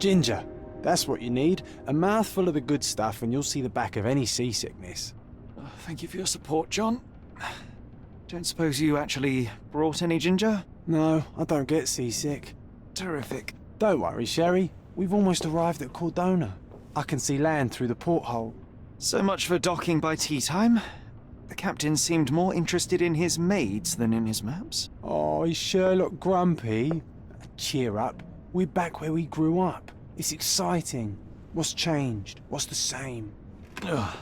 Ginger. That's what you need. A mouthful of the good stuff and you'll see the back of any seasickness. Oh, thank you for your support, John. Don't suppose you actually brought any ginger? No, I don't get seasick. Terrific. Don't worry, Sherry. We've almost arrived at Cordona. I can see land through the porthole. So much for docking by tea time. The captain seemed more interested in his maids than in his maps. Oh, is Sherlock grumpy? Cheer up. We're back where we grew up. It's exciting. What's changed? What's the same? Ugh.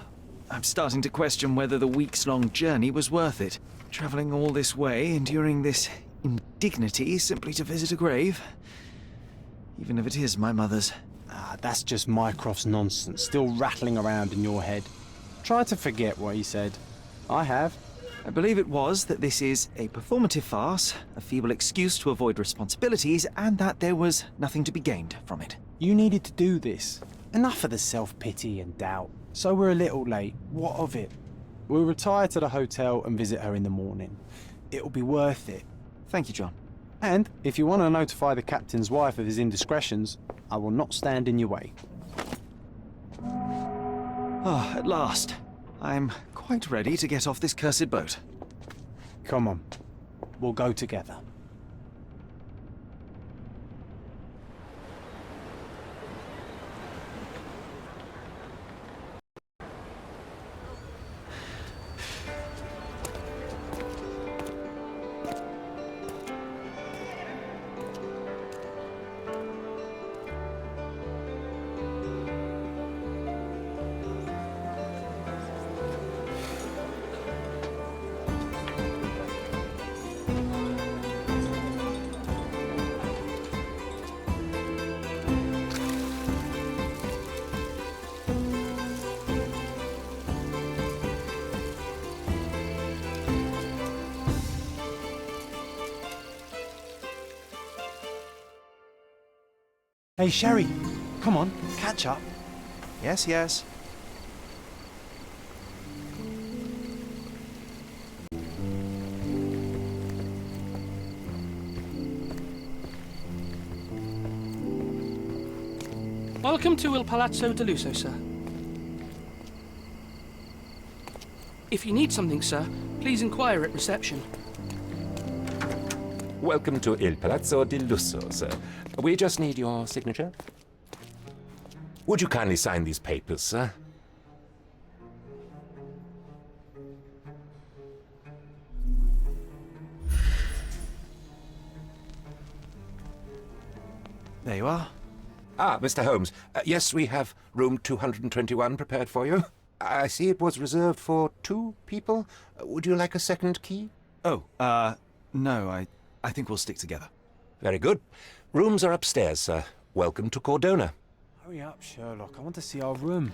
I'm starting to question whether the weeks-long journey was worth it. Travelling all this way, enduring this indignity simply to visit a grave. Even if it is my mother's. Ah, that's just Mycroft's nonsense, still rattling around in your head. Try to forget what he said. I have. I believe it was that this is a performative farce, a feeble excuse to avoid responsibilities, and that there was nothing to be gained from it. You needed to do this. Enough of the self-pity and doubt. So we're a little late. What of it? We'll retire to the hotel and visit her in the morning. It'll be worth it. Thank you, John. And if you want to notify the captain's wife of his indiscretions, I will not stand in your way. Ah, at last. I'm quite ready to get off this cursed boat. Come on. We'll go together. Hey, Sherry, come on, catch up. Yes, yes. Welcome to Il Palazzo de Lusso, sir. If you need something, sir, please inquire at reception. Welcome to Il Palazzo di Lusso, sir. We just need your signature. Would you kindly sign these papers, sir? There you are. Ah, Mr. Holmes. Yes, we have room 221 prepared for you. I see it was reserved for 2 people. Would you like a second key? Oh, no, I think we'll stick together. Very good. Rooms are upstairs, sir. Welcome to Cordona. Hurry up, Sherlock. I want to see our room.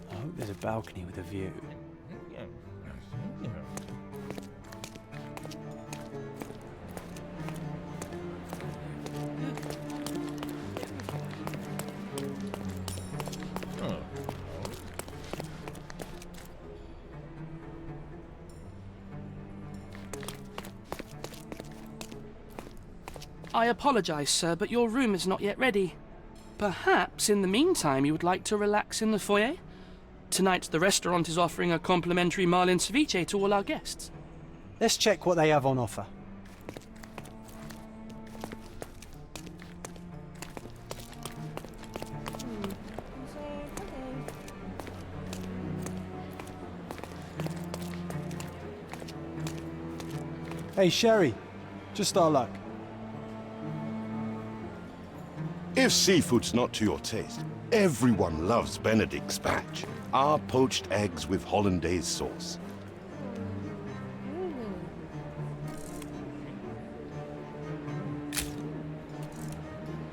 I hope there's a balcony with a view. I apologize, sir, but your room is not yet ready. Perhaps, in the meantime, you would like to relax in the foyer? Tonight, the restaurant is offering a complimentary marlin ceviche to all our guests. Let's check what they have on offer. Hey, Sherry. Just our luck. If seafood's not to your taste, everyone loves Benedict's batch. Our poached eggs with hollandaise sauce.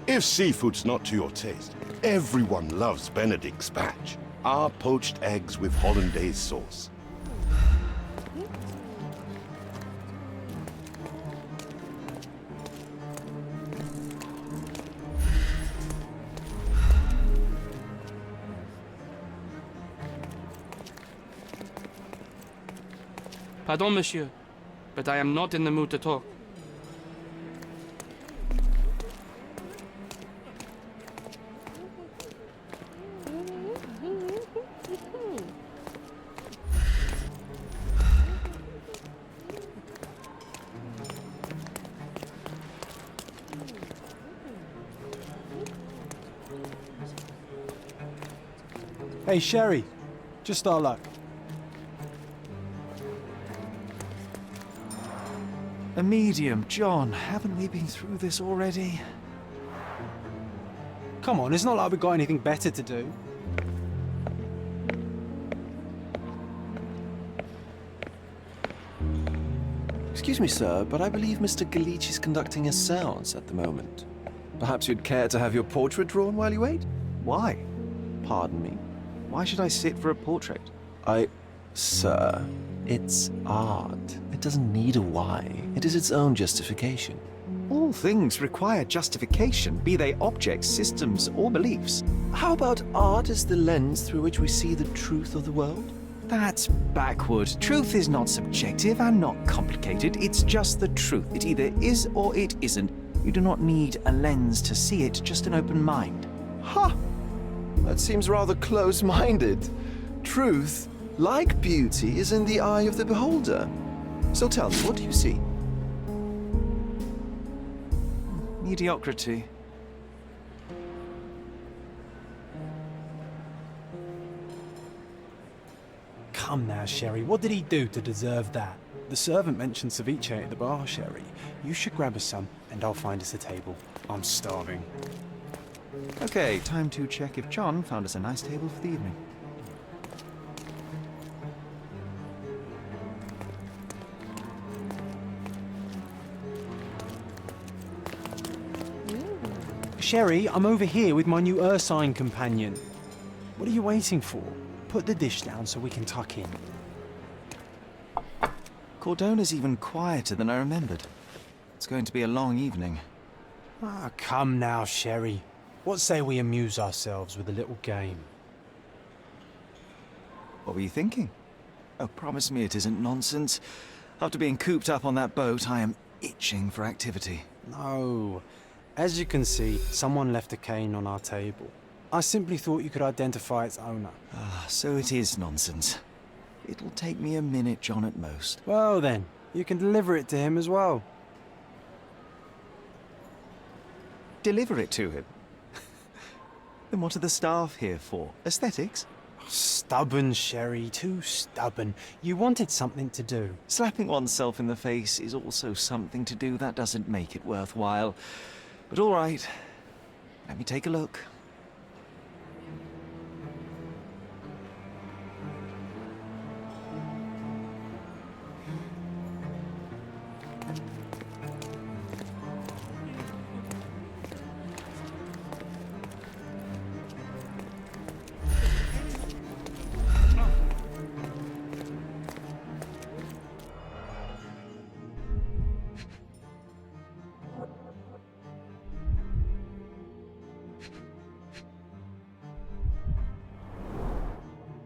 If seafood's not to your taste, everyone loves Benedict's batch. Our poached eggs with hollandaise sauce. Pardon, monsieur, but I am not in the mood to talk. Hey, Sherry. Just our luck. A medium, John. Haven't we been through this already? Come on, it's not like we've got anything better to do. Excuse me, sir, but I believe Mr. Galich is conducting a séance at the moment. Perhaps you'd care to have your portrait drawn while you wait? Why? Pardon me? Why should I sit for a portrait? Sir, it's art. It doesn't need a why. It is its own justification. All things require justification, be they objects, systems, or beliefs. How about art as the lens through which we see the truth of the world? That's backward. Truth is not subjective and not complicated. It's just the truth. It either is or it isn't. You do not need a lens to see it, just an open mind. Ha! That seems rather close-minded. Truth, like beauty, is in the eye of the beholder. So tell me, what do you see? Mediocrity. Come now, Sherry. What did he do to deserve that? The servant mentioned ceviche at the bar, Sherry. You should grab us some, and I'll find us a table. I'm starving. Okay, time to check if John found us a nice table for the evening. Sherry, I'm over here with my new Ursine companion. What are you waiting for? Put the dish down so we can tuck in. Cordona's even quieter than I remembered. It's going to be a long evening. Ah, come now, Sherry. What say we amuse ourselves with a little game? What were you thinking? Oh, promise me it isn't nonsense. After being cooped up on that boat, I am itching for activity. No. As you can see, someone left a cane on our table. I simply thought you could identify its owner. Ah, so it is nonsense. It'll take me a minute, John, at most. Well then, you can deliver it to him as well. Deliver it to him? Then what are the staff here for? Aesthetics? Stubborn, Sherry, too stubborn. You wanted something to do. Slapping oneself in the face is also something to do. That doesn't make it worthwhile. But all right, let me take a look.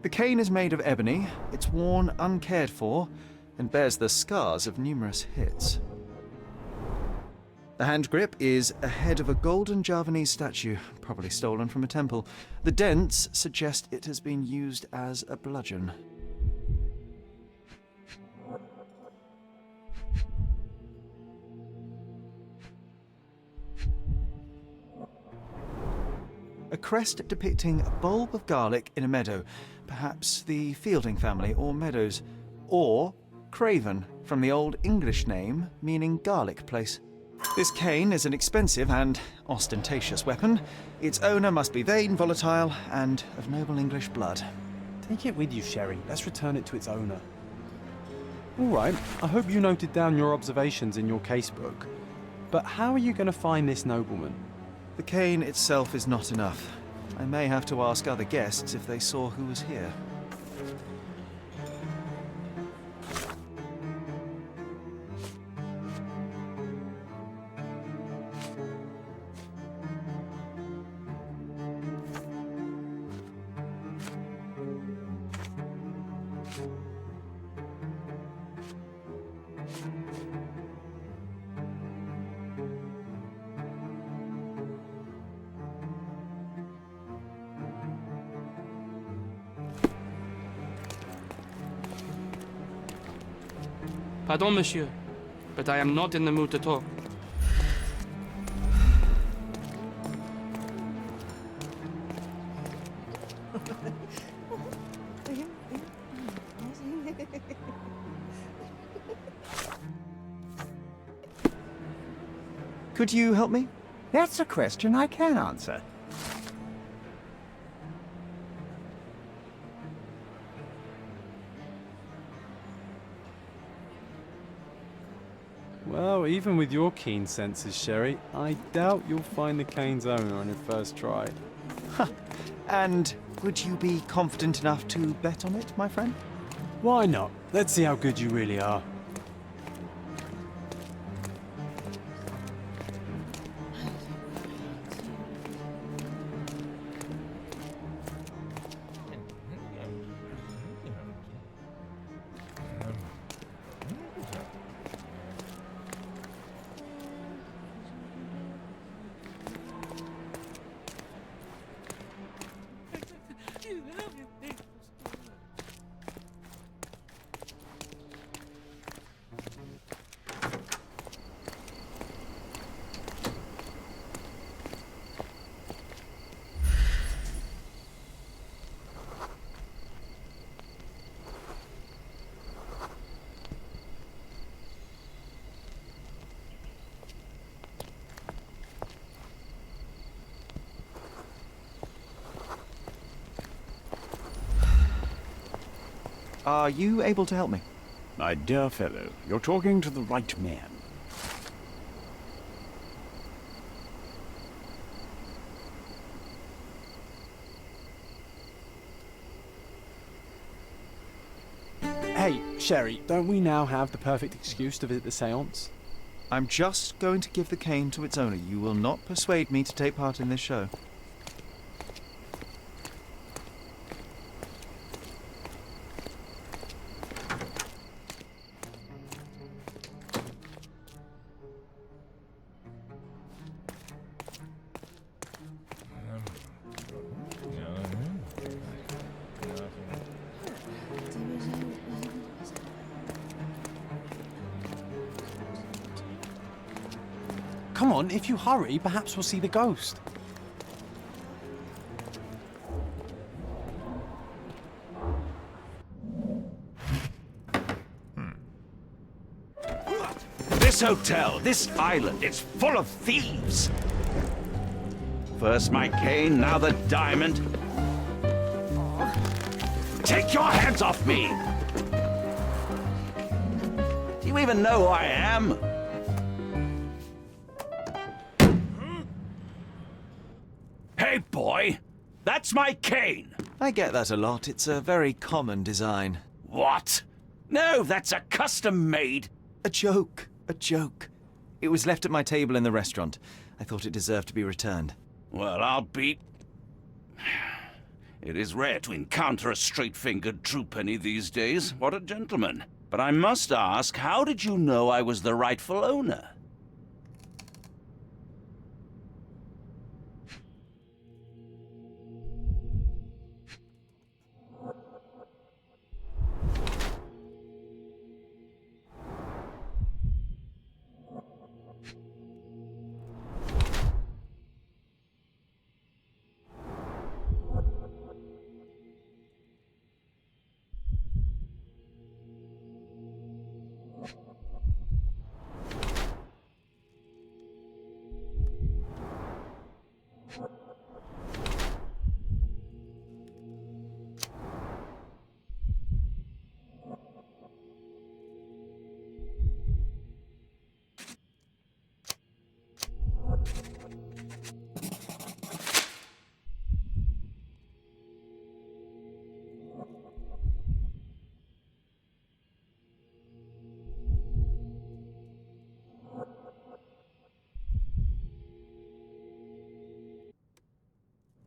The cane is made of ebony, it's worn uncared for, and bears the scars of numerous hits. The hand grip is a head of a golden Javanese statue, probably stolen from a temple. The dents suggest it has been used as a bludgeon. A crest depicting a bulb of garlic in a meadow, perhaps the Fielding family or Meadows, or Craven, from the Old English name meaning garlic place. This cane is an expensive and ostentatious weapon. Its owner must be vain, volatile, and of noble English blood. Take it with you, Sherry. Let's return it to its owner. All right, I hope you noted down your observations in your casebook. But how are you going to find this nobleman? The cane itself is not enough. I may have to ask other guests if they saw who was here. Pardon, monsieur, but I am not in the mood to talk. Could you help me? That's a question I can answer. Well, even with your keen senses, Sherry, I doubt you'll find the cane's owner on your first try. And would you be confident enough to bet on it, my friend? Why not? Let's see how good you really are. Are you able to help me? My dear fellow, you're talking to the right man. Hey, Sherry, don't we now have the perfect excuse to visit the seance? I'm just going to give the cane to its owner. You will not persuade me to take part in this show. Come on, if you hurry, perhaps we'll see the ghost. This hotel, this island, it's full of thieves. First my cane, now the diamond. Take your hands off me! Do you even know who I am? Hey, boy! That's my cane! I get that a lot. It's a very common design. What? No, that's a custom-made. A joke. A joke. It was left at my table in the restaurant. I thought it deserved to be returned. Well, I'll be... It is rare to encounter a straight-fingered true penny these days. What a gentleman. But I must ask, how did you know I was the rightful owner?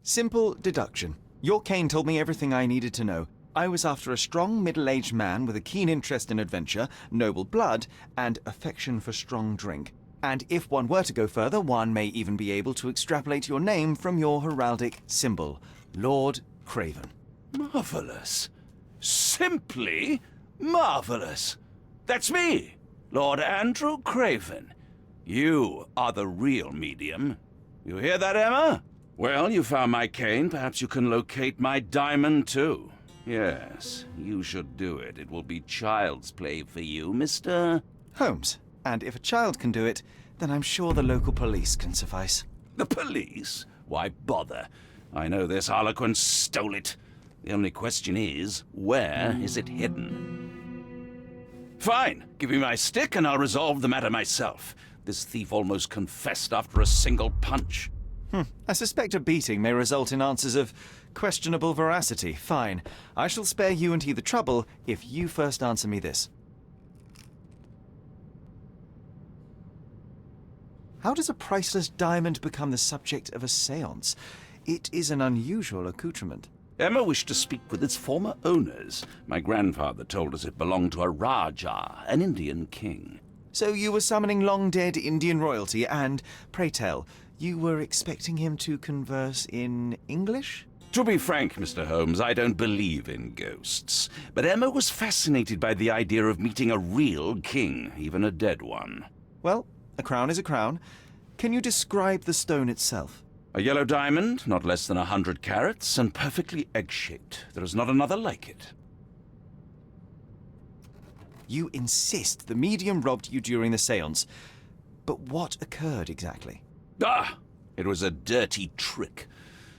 Simple deduction. Your cane told me everything I needed to know. I was after a strong, middle-aged man with a keen interest in adventure, noble blood, and affection for strong drink. And if one were to go further, one may even be able to extrapolate your name from your heraldic symbol, Lord Craven. Marvelous. Simply marvelous. That's me, Lord Andrew Craven. You are the real medium. You hear that, Emma? Well, you found my cane. Perhaps you can locate my diamond, too. Yes, you should do it. It will be child's play for you, Mr. Holmes. And if a child can do it, then I'm sure the local police can suffice. The police? Why bother? I know this harlequin stole it. The only question is, where is it hidden? Fine. Give me my stick and I'll resolve the matter myself. This thief almost confessed after a single punch. I suspect a beating may result in answers of questionable veracity. Fine. I shall spare you and he the trouble if you first answer me this. How does a priceless diamond become the subject of a séance? It is an unusual accoutrement. Emma wished to speak with its former owners. My grandfather told us it belonged to a Rajah, an Indian king. So you were summoning long-dead Indian royalty and, pray tell, you were expecting him to converse in English? To be frank, Mr. Holmes, I don't believe in ghosts. But Emma was fascinated by the idea of meeting a real king, even a dead one. Well, a crown is a crown. Can you describe the stone itself? A yellow diamond, not less than 100 carats, and perfectly egg-shaped. There is not another like it. You insist the medium robbed you during the séance. But what occurred exactly? Ah! It was a dirty trick.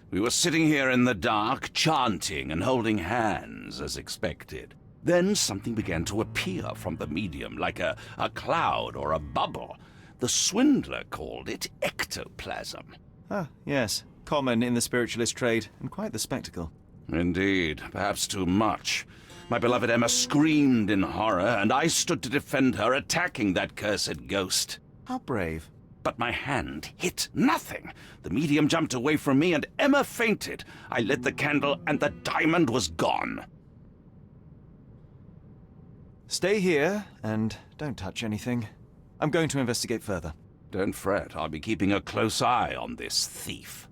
We were sitting here in the dark, chanting and holding hands, as expected. Then something began to appear from the medium, like a cloud or a bubble. The swindler called it ectoplasm. Ah, yes. Common in the spiritualist trade, and quite the spectacle. Indeed, perhaps too much. My beloved Emma screamed in horror, and I stood to defend her, attacking that cursed ghost. How brave. But my hand hit nothing. The medium jumped away from me, and Emma fainted. I lit the candle, and the diamond was gone. Stay here, and don't touch anything. I'm going to investigate further. Don't fret, I'll be keeping a close eye on this thief.